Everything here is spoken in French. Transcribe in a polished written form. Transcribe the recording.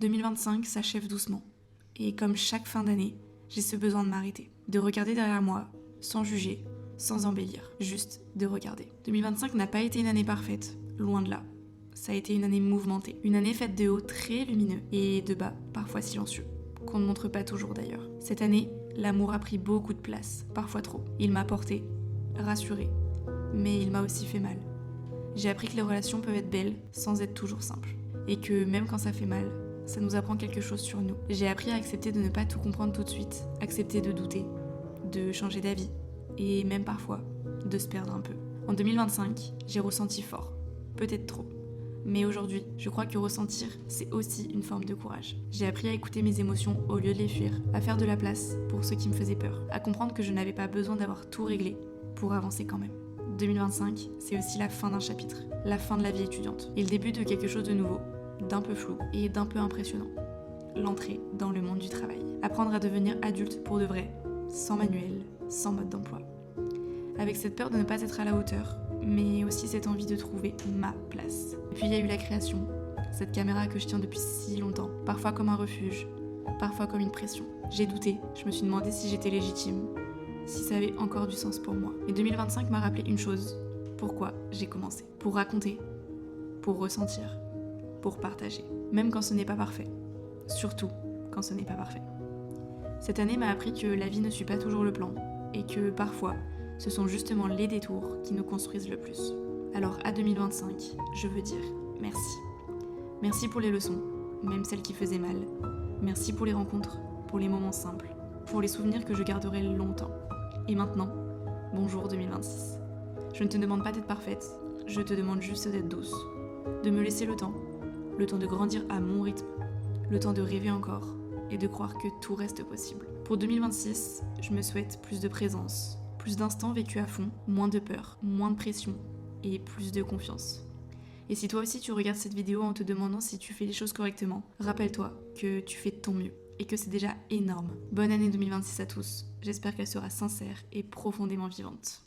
2025 s'achève doucement. Et comme chaque fin d'année, j'ai ce besoin de m'arrêter, de regarder derrière moi, sans juger, sans embellir, juste de regarder. 2025 n'a pas été une année parfaite, loin de là. Ça a été une année mouvementée, une année faite de hauts très lumineux et de bas parfois silencieux, qu'on ne montre pas toujours d'ailleurs. Cette année, l'amour a pris beaucoup de place, parfois trop. Il m'a porté, rassuré, mais il m'a aussi fait mal. J'ai appris que les relations peuvent être belles sans être toujours simples, et que même quand ça fait mal, ça nous apprend quelque chose sur nous. J'ai appris à accepter de ne pas tout comprendre tout de suite, accepter de douter, de changer d'avis, et même parfois de se perdre un peu. En 2025, j'ai ressenti fort, peut-être trop. Mais aujourd'hui, je crois que ressentir, c'est aussi une forme de courage. J'ai appris à écouter mes émotions au lieu de les fuir, à faire de la place pour ceux qui me faisaient peur, à comprendre que je n'avais pas besoin d'avoir tout réglé pour avancer quand même. 2025, c'est aussi la fin d'un chapitre, la fin de la vie étudiante, et le début de quelque chose de nouveau, d'un peu flou et d'un peu impressionnant. L'entrée dans le monde du travail. Apprendre à devenir adulte pour de vrai, sans manuel, sans mode d'emploi. Avec cette peur de ne pas être à la hauteur, mais aussi cette envie de trouver ma place. Et puis il y a eu la création, cette caméra que je tiens depuis si longtemps, parfois comme un refuge, parfois comme une pression. J'ai douté, je me suis demandé si j'étais légitime, si ça avait encore du sens pour moi. Et 2025 m'a rappelé une chose, pourquoi j'ai commencé. Pour raconter, pour ressentir, pour partager, même quand ce n'est pas parfait. Surtout quand ce n'est pas parfait. Cette année m'a appris que la vie ne suit pas toujours le plan, et que parfois, ce sont justement les détours qui nous construisent le plus. Alors à 2025, je veux dire merci. Merci pour les leçons, même celles qui faisaient mal. Merci pour les rencontres, pour les moments simples, pour les souvenirs que je garderai longtemps. Et maintenant, bonjour 2026. Je ne te demande pas d'être parfaite, je te demande juste d'être douce. De me laisser le temps de grandir à mon rythme, le temps de rêver encore et de croire que tout reste possible. Pour 2026, je me souhaite plus de présence, plus d'instants vécus à fond, moins de peur, moins de pression et plus de confiance. Et si toi aussi tu regardes cette vidéo en te demandant si tu fais les choses correctement, rappelle-toi que tu fais de ton mieux et que c'est déjà énorme. Bonne année 2026 à tous, j'espère qu'elle sera sincère et profondément vivante.